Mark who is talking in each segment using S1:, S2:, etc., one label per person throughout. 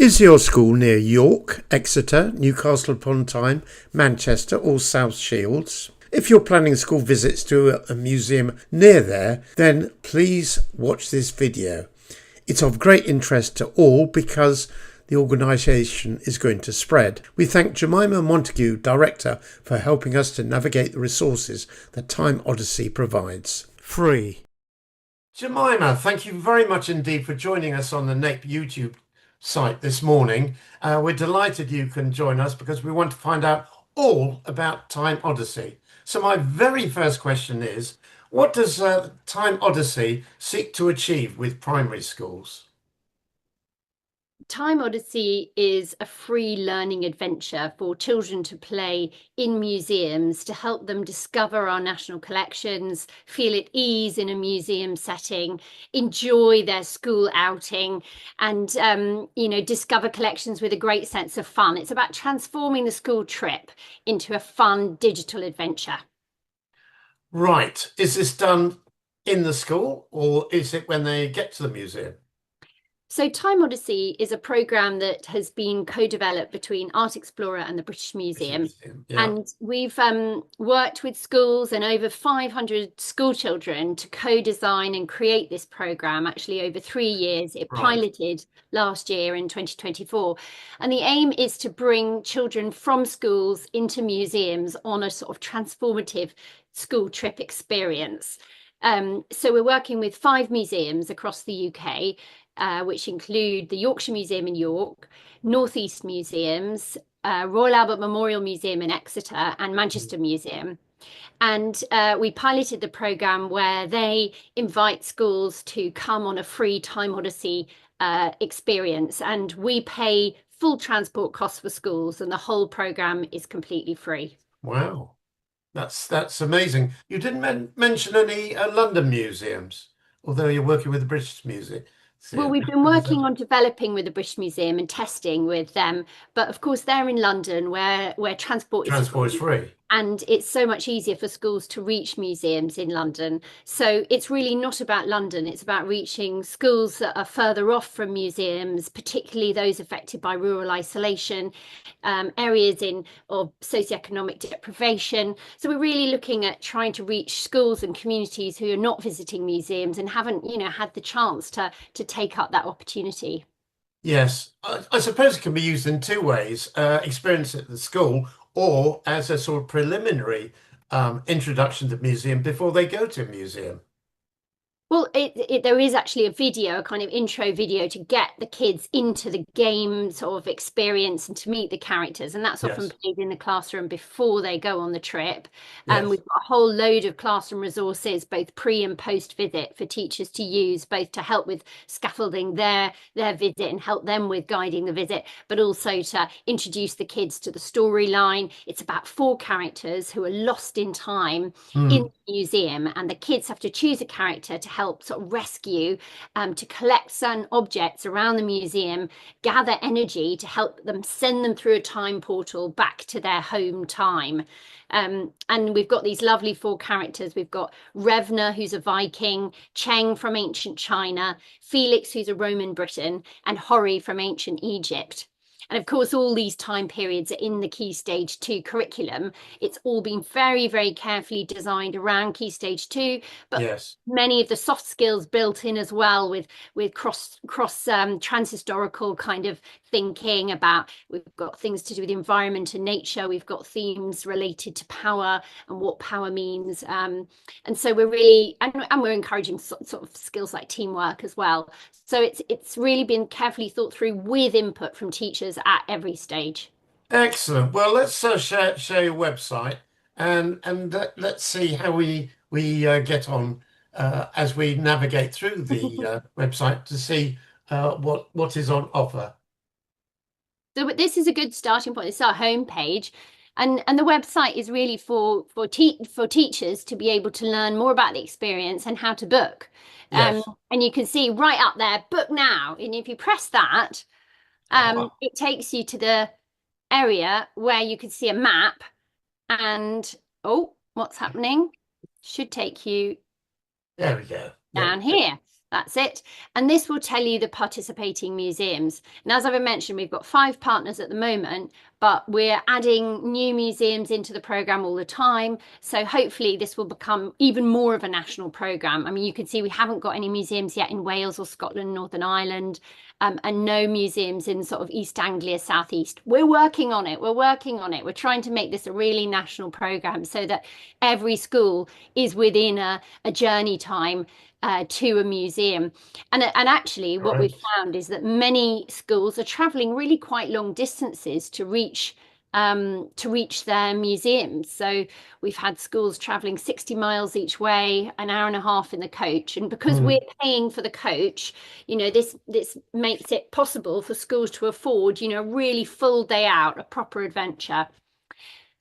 S1: Is your school near York, Exeter, Newcastle upon Tyne, Manchester or South Shields? If you're planning school visits to a museum near there, then please watch this video. It's of great interest to all because the organisation is going to spread. We thank Jemima Montague, Director, for helping us to navigate the resources that Time Odyssey provides. Free. Jemima, thank you very much indeed for joining us on the NAPE YouTube site this morning. We're delighted you can join us because we want to find out all about Time Odyssey. So my very first question is, what does Time Odyssey seek to achieve with primary schools?
S2: Time Odyssey is a free learning adventure for children to play in museums to help them discover our national collections, feel at ease in a museum setting, enjoy their school outing, and discover collections with a great sense of fun. It's about transforming the school trip into a fun digital adventure.
S1: Right. Is this done in the school or is it when they get to the museum?
S2: So Time Odyssey is a programme that has been co-developed between Art Explora and the British Museum.
S1: Yeah.
S2: And we've worked with schools and over 500 school children to co-design and create this programme, actually over 3 years. It piloted last year in 2024. And the aim is to bring children from schools into museums on a sort of transformative school trip experience. So we're working with 5 museums across the UK, which include the Yorkshire Museum in York, North East Museums, Royal Albert Memorial Museum in Exeter, and Manchester Museum. And we piloted the programme where they invite schools to come on a free Time Odyssey experience, and we pay full transport costs for schools, and the whole programme is completely free.
S1: Wow. That's amazing. You didn't mention any London museums, although you're working with the British Museum.
S2: Well, we've been working on developing with the British Museum and testing with them, but of course they're in London where transport is
S1: free.
S2: And it's so much easier for schools to reach museums in London. So it's really not about London, it's about reaching schools that are further off from museums, particularly those affected by rural isolation, areas of socioeconomic deprivation. So we're really looking at trying to reach schools and communities who are not visiting museums and haven't, had the chance to take up that opportunity.
S1: Yes, I suppose it can be used in 2 ways, experience at the school or as a sort of preliminary introduction to the museum before they go to a museum.
S2: Well, there is actually a video, a kind of intro video to get the kids into the game sort of experience and to meet the characters. And that's often played in the classroom before they go on the trip. And we've got a whole load of classroom resources, both pre and post visit for teachers to use, both to help with scaffolding their visit and help them with guiding the visit, but also to introduce the kids to the storyline. It's about 4 characters who are lost in time in the museum, and the kids have to choose a character to help sort of rescue, to collect certain objects around the museum, gather energy to help them send them through a time portal back to their home time. And we've got these lovely 4 characters. We've got Revna, who's a Viking, Cheng from ancient China, Felix, who's a Roman Briton, and Hori from ancient Egypt. And of course, all these time periods are in the Key Stage 2 curriculum. It's all been very, very carefully designed around Key Stage 2, but many of the soft skills built in as well with cross transhistorical kind of thinking about, we've got things to do with environment and nature. We've got themes related to power and what power means. And so we're really, and we're encouraging sort of skills like teamwork as well. So it's really been carefully thought through with input from teachers at every stage.
S1: Excellent. Well, let's share your website and let's see how we get on as we navigate through the website to see what is on offer.
S2: So this is a good starting point. This is our homepage. And the website is really for teachers to be able to learn more about the experience and how to book. And you can see right up there, book now. And if you press that, it takes you to the area where you can see a map. And what's happening? Should take you
S1: There we go.
S2: down here. That's it. And this will tell you the participating museums. And as I've mentioned, we've got 5 partners at the moment, but we're adding new museums into the programme all the time. So hopefully this will become even more of a national programme. I mean, you can see we haven't got any museums yet in Wales or Scotland, Northern Ireland, and no museums in sort of East Anglia, South East. We're working on it. We're working on it. We're trying to make this a really national programme so that every school is within a journey time to a museum. And actually, what we've
S1: Right.
S2: found is that many schools are traveling really quite long distances to reach their museums. So we've had schools traveling 60 miles each way, an hour and a half in the coach. And because we're
S1: Mm.
S2: paying for the coach, this makes it possible for schools to afford, a really full day out, a proper adventure.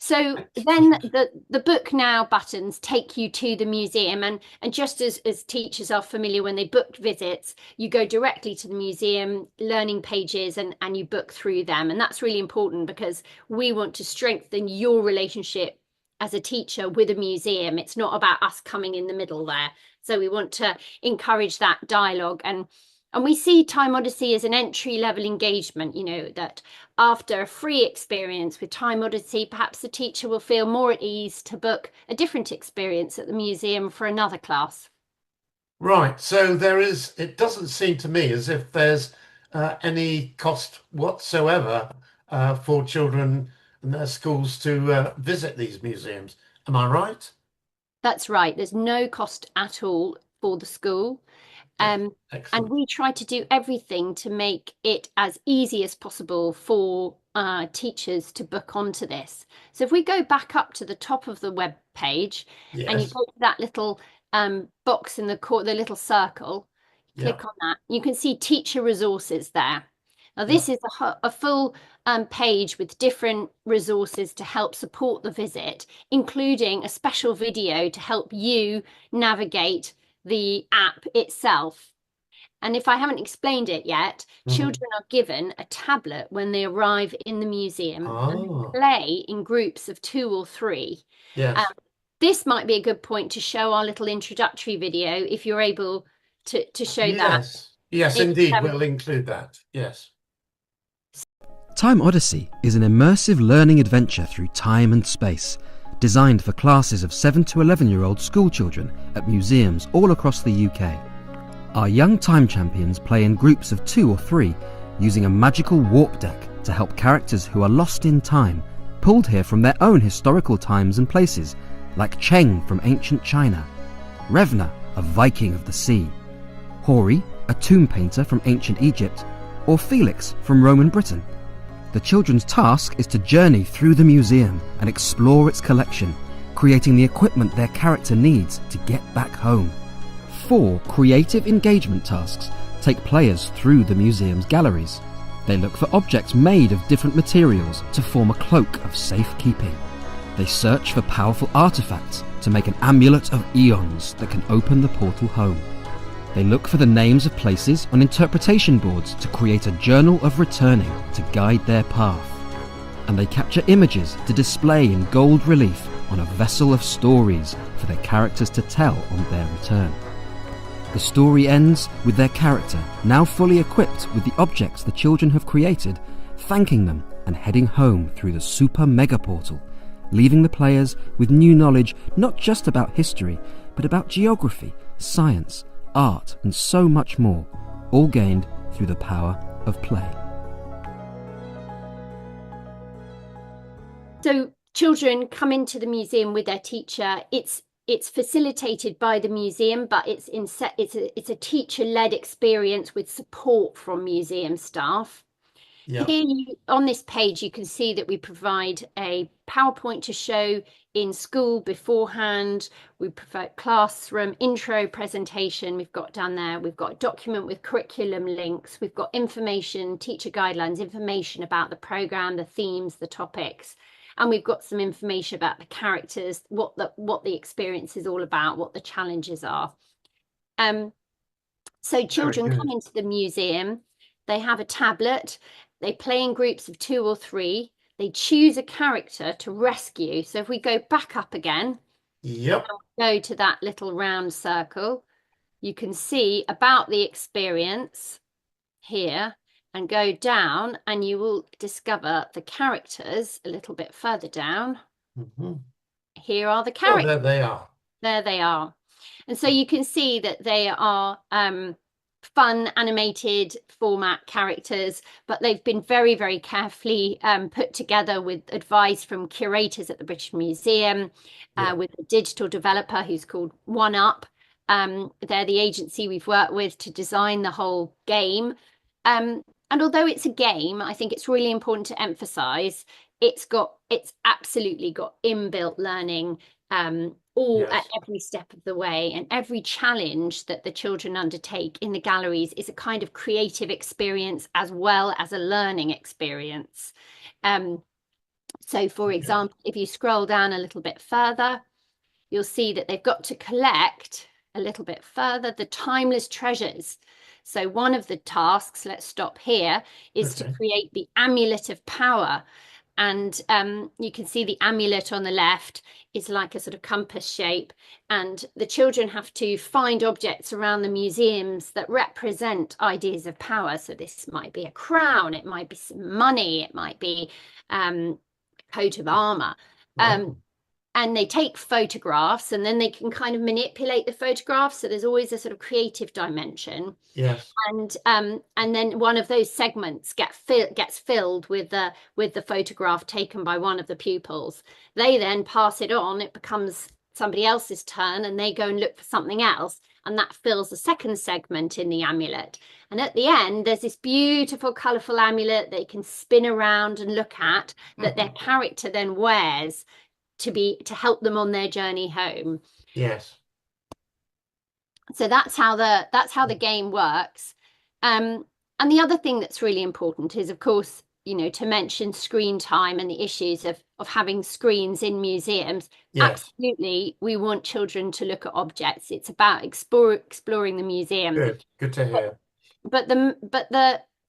S2: So then
S1: Excellent.
S2: the book now buttons take you to the museum, and just as teachers are familiar when they book visits, you go directly to the museum learning pages and you book through them. And that's really important because we want to strengthen your relationship as a teacher with a museum. It's not about us coming in the middle there. So we want to encourage that dialogue, and we see Time Odyssey as an entry level engagement, that after a free experience with Time Odyssey, perhaps the teacher will feel more at ease to book a different experience at the museum for another class.
S1: Right. So it doesn't seem to me as if there's any cost whatsoever for children and their schools to visit these museums. Am I right?
S2: That's right. There's no cost at all for the school. And
S1: Excellent.
S2: we try to do everything to make it as easy as possible for teachers to book onto this. So if we go back up to the top of the web page and you
S1: Yes.
S2: go to that little box in the little circle,
S1: Yeah.
S2: click on that, you can see teacher resources there. Now,
S1: Yeah.
S2: this is a full page with different resources to help support the visit, including a special video to help you navigate the app itself. And if I haven't explained it yet,
S1: Mhm.
S2: children are given a tablet when they arrive in the museum and
S1: Ah,
S2: play in groups of 2 or 3. Um,
S1: yes.
S2: this might be a good point to show our little introductory video if you're able to show that.
S1: Yes. Yes,
S2: It's
S1: indeed. We'll include that. Yes.
S3: Time Odyssey is an immersive learning adventure through time and space, designed for classes of 7 to 11-year-old school children at museums all across the UK. Our young time champions play in groups of 2 or 3, using a magical warp deck to help characters who are lost in time, pulled here from their own historical times and places, like Cheng from ancient China, Revna, a Viking of the sea, Hori, a tomb painter from ancient Egypt, or Felix from Roman Britain. The children's task is to journey through the museum and explore its collection, creating the equipment their character needs to get back home. 4 creative engagement tasks take players through the museum's galleries. They look for objects made of different materials to form a cloak of safekeeping. They search for powerful artifacts to make an amulet of eons that can open the portal home. They look for the names of places on interpretation boards to create a journal of returning to guide their path. And they capture images to display in gold relief on a vessel of stories for their characters to tell on their return. The story ends with their character, now fully equipped with the objects the children have created, thanking them and heading home through the super mega portal, leaving the players with new knowledge not just about history, but about geography, science, art, and so much more, all gained through the power of play.
S2: So children come into the museum with their teacher. It's facilitated by the museum, but it's a teacher-led experience with support from museum staff.
S1: Yeah.
S2: Here on this page, you can see that we provide a PowerPoint to show in school beforehand. We provide classroom intro presentation. We've got down there. We've got a document with curriculum links. We've got information, teacher guidelines, information about the program, the themes, the topics. And we've got some information about the characters, what the experience is all about, what the challenges are. So children come into the museum, they have a tablet, they play in groups of 2 or 3, they choose a character to rescue. So if we go back up again,
S1: Yep.
S2: go to that little round circle, you can see about the experience here and go down, and you will discover the characters a little bit further down. Here are the characters.
S1: Oh, there they are.
S2: There they are. And so you can see that they are fun animated format characters, but they've been very, very carefully put together with advice from curators at the British Museum, with a digital developer who's called One Up. They're the agency we've worked with to design the whole game. And although it's a game, I think it's really important to emphasize it's absolutely got inbuilt learning at every step of the way, and every challenge that the children undertake in the galleries is a kind of creative experience as well as a learning experience. So for example, if you scroll down a little bit further, you'll see that they've got to collect a little bit further the timeless treasures. So one of the tasks, let's stop here, is to create the amulet of power. And you can see the amulet on the left is like a sort of compass shape. And the children have to find objects around the museums that represent ideas of power. So this might be a crown, it might be some money, it might be a coat of armor. And they take photographs, and then they can kind of manipulate the photographs. So there's always a sort of creative dimension.
S1: Yes.
S2: And then one of those segments gets filled with the photograph taken by one of the pupils. They then pass it on. It becomes somebody else's turn, and they go and look for something else. And that fills the second segment in the amulet. And at the end, there's this beautiful, colourful amulet they can spin around and look at, that their character then wears to help them on their journey home.
S1: Yes.
S2: So that's how the game works. And the other thing that's really important is, of course, to mention screen time and the issues of having screens in museums.
S1: Yes.
S2: Absolutely, we want children to look at objects. It's about exploring the museum.
S1: Good to hear.
S2: But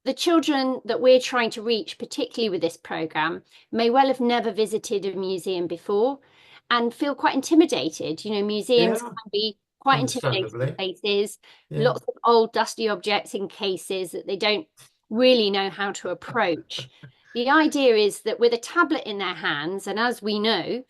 S2: the children that we're trying to reach, particularly with this program, may well have never visited a museum before and feel quite intimidated. Museums can be quite intimidating places, lots of old dusty objects in cases that they don't really know how to approach. The idea is that with a tablet in their hands, and as we know,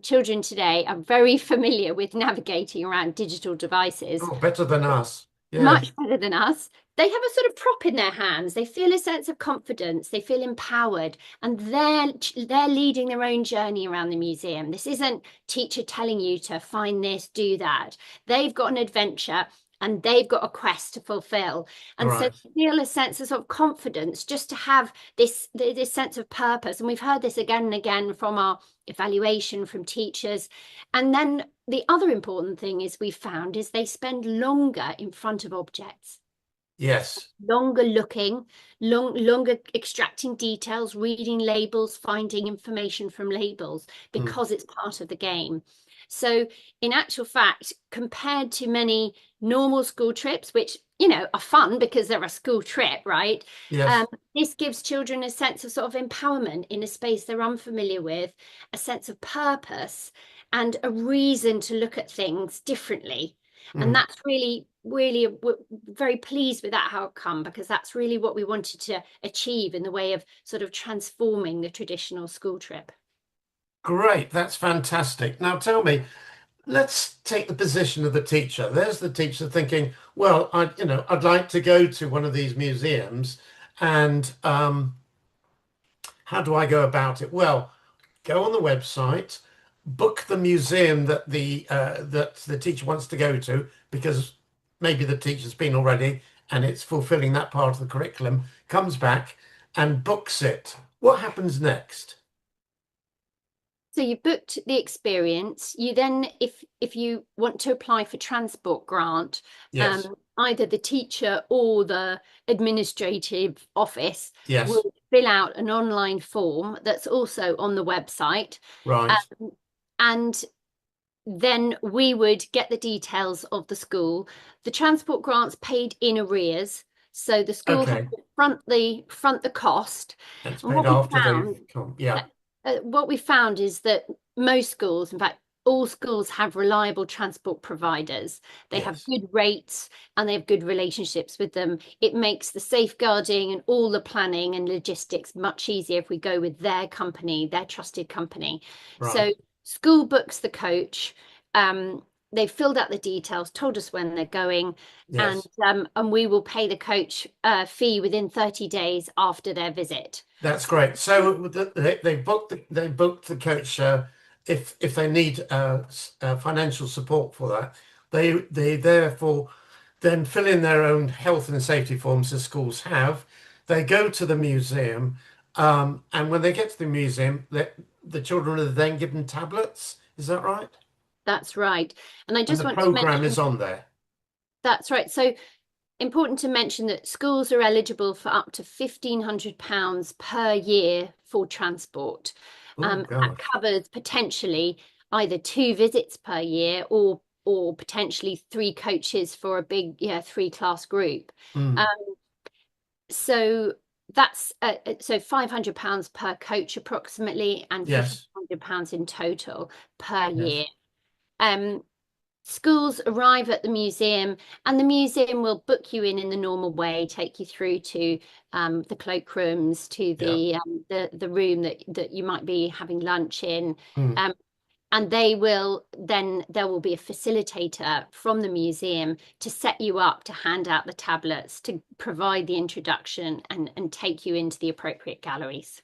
S2: children today are very familiar with navigating around digital devices.
S1: Oh, better than us. Yes.
S2: Much better than us. They have a sort of prop in their hands. They feel a sense of confidence. They feel empowered, and they're leading their own journey around the museum. This isn't teacher telling you to find this, do that. They've got an adventure, and they've got a quest to fulfill. And so they feel a sense of sort of confidence, just to have this sense of purpose. And we've heard this again and again from our evaluation from teachers. And then the other important thing is we've found is they spend longer in front of objects.
S1: Yes.
S2: Longer looking, longer extracting details, reading labels, finding information from labels, because it's part of the game. So in actual fact, compared to many normal school trips, which, are fun because they're a school trip, right?
S1: Yes.
S2: This gives children a sense of sort of empowerment in a space they're unfamiliar with, a sense of purpose, and a reason to look at things differently. And that's really, really, we're very pleased with that outcome, because that's really what we wanted to achieve in the way of sort of transforming the traditional school trip.
S1: Great, that's fantastic. Now tell me, let's take the position of the teacher. There's the teacher thinking, well, I'd like to go to one of these museums, and how do I go about it? Well, go on the website, book the museum that the teacher wants to go to, because maybe the teacher's been already and it's fulfilling that part of the curriculum, comes back and books it. What happens next?
S2: So you booked the experience. You then, if you want to apply for transport grant, either the teacher or the administrative office will fill out an online form that's also on the website.
S1: Right.
S2: And then we would get the details of the school. The transport grant's paid in arrears, so the school has to front the cost.
S1: It's paid after
S2: what we found is that most schools, in fact, all schools have reliable transport providers. They have good rates and they have good relationships with them. It makes the safeguarding and all the planning and logistics much easier if we go with their company, their trusted company.
S1: Right.
S2: So school books the coach. They've filled out the details, told us when they're going,
S1: Yes.
S2: and we will pay the coach fee within 30 days after their visit.
S1: That's great. So they booked the coach. If they need financial support for that, they therefore then fill in their own health and safety forms as schools have. They go to the museum, and when they get to the museum, the children are then given tablets. Is that right?
S2: That's right. And I just
S1: And the
S2: want to
S1: program
S2: mention
S1: is on there.
S2: that's right. So important to mention that schools are eligible for up to £1,500 per year for transport.
S1: Oh
S2: That
S1: gosh.
S2: covers potentially either 2 visits per year or potentially 3 coaches for a big 3-class group.
S1: Mm.
S2: So that's so £500 per coach approximately, and
S1: Yes.
S2: £1,500 in total per
S1: Yes.
S2: year. Schools arrive at the museum and the museum will book you in the normal way, take you through to the cloakrooms, to the room that you might be having lunch in.
S1: Mm.
S2: And there will be a facilitator from the museum to set you up, to hand out the tablets, to provide the introduction and take you into the appropriate galleries.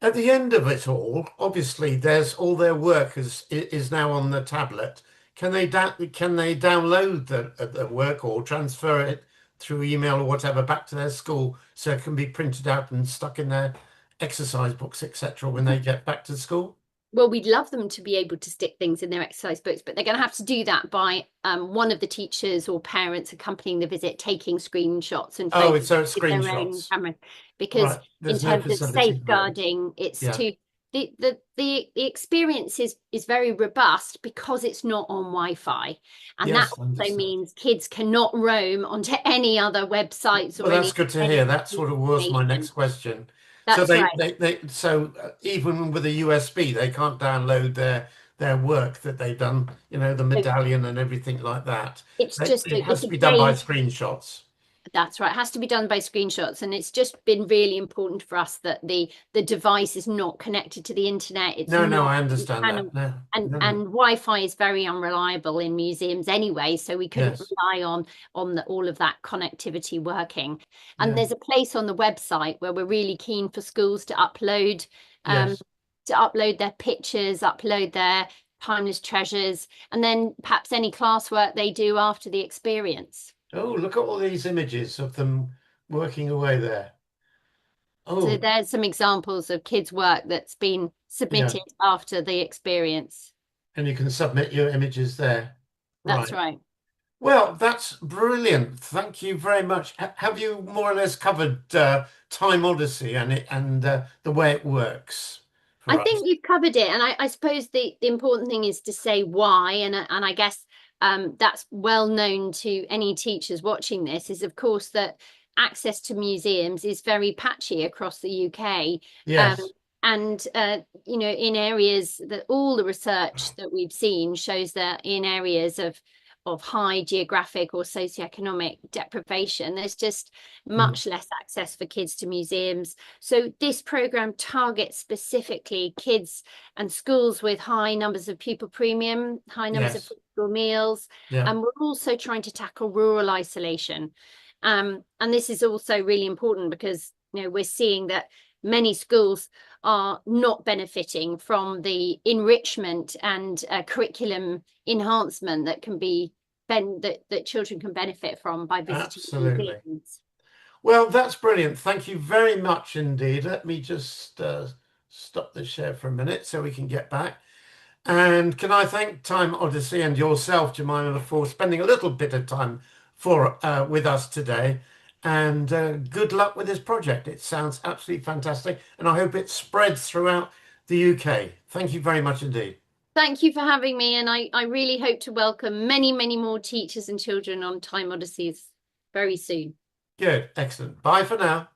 S1: At the end of it all, obviously, there's all their work is now on the tablet. Can they download the work or transfer it through email or whatever back to their school so it can be printed out and stuck in their exercise books, etc., when they get back to school?
S2: Well, we'd love them to be able to stick things in their exercise books, but they're going to have to do that by one of the teachers or parents accompanying the visit, taking screenshots and
S1: Oh,
S2: photos
S1: so it's
S2: with their own
S1: screenshots.
S2: camera. Because
S1: Right.
S2: in
S1: There's no
S2: terms of
S1: facility for it.
S2: safeguarding, it's
S1: Yeah.
S2: the experience is very robust because it's not on Wi-Fi, and that
S1: Yes,
S2: also
S1: understand.
S2: means kids cannot roam onto any other websites or
S1: Well, that's good to hear. That sort of was my next question.
S2: That's
S1: So
S2: right.
S1: so even with a USB, they can't download their work that they've done, the medallion and everything like that.
S2: It's just
S1: It has
S2: it's
S1: to
S2: a
S1: be done by
S2: game.
S1: screenshots.
S2: That's right. It has to be done by screenshots, and it's just been really important for us that the device is not connected to the internet. It's
S1: No,
S2: not
S1: I understand
S2: and
S1: that. No, no, no.
S2: Wi-Fi is very unreliable in museums anyway, so we couldn't
S1: Yes,
S2: rely on all of that connectivity working. And
S1: yeah,
S2: there's a place on the website where we're really keen for schools
S1: yes.
S2: to upload their pictures, upload their timeless treasures, and then perhaps any classwork they do after the experience.
S1: Oh, look at all these images of them working away there.
S2: So
S1: Oh,
S2: there's some examples of kids' work that's been
S1: yeah.
S2: submitted after the experience.
S1: And you can submit your images there.
S2: That's
S1: Right.
S2: right.
S1: Well, that's brilliant. Thank you very much. Have you more or less covered Time Odyssey and the way it works
S2: I
S1: for us?
S2: think you've covered it, and I suppose the important thing is to say why, and I guess that's well known to any teachers watching this, is of course that access to museums is very patchy across the UK. Um,
S1: Yes.
S2: and in areas that all the research that we've seen shows that in areas of high geographic or socioeconomic deprivation, there's just
S1: Mm.
S2: much less access for kids to museums. So this program targets specifically kids and schools with high numbers of pupil premium, high numbers of
S1: Yes.
S2: school meals,
S1: Yeah.
S2: and we're also trying to tackle rural isolation. And this is also really important because we're seeing that many schools are not benefiting from the enrichment and curriculum enhancement that can be that children can benefit from by visiting
S1: Absolutely.
S2: museums.
S1: Well, that's brilliant. Thank you very much indeed. Let me just stop the share for a minute so we can get back. And can I thank Time Odyssey and yourself, Jemima, for spending a little bit of time with us today. And good luck with this project. It sounds absolutely fantastic, and I hope it spreads throughout the UK. Thank you very much indeed.
S2: Thank you for having me, and I really hope to welcome many, many more teachers and children on Time Odysseys very soon.
S1: Good, excellent. Bye for now.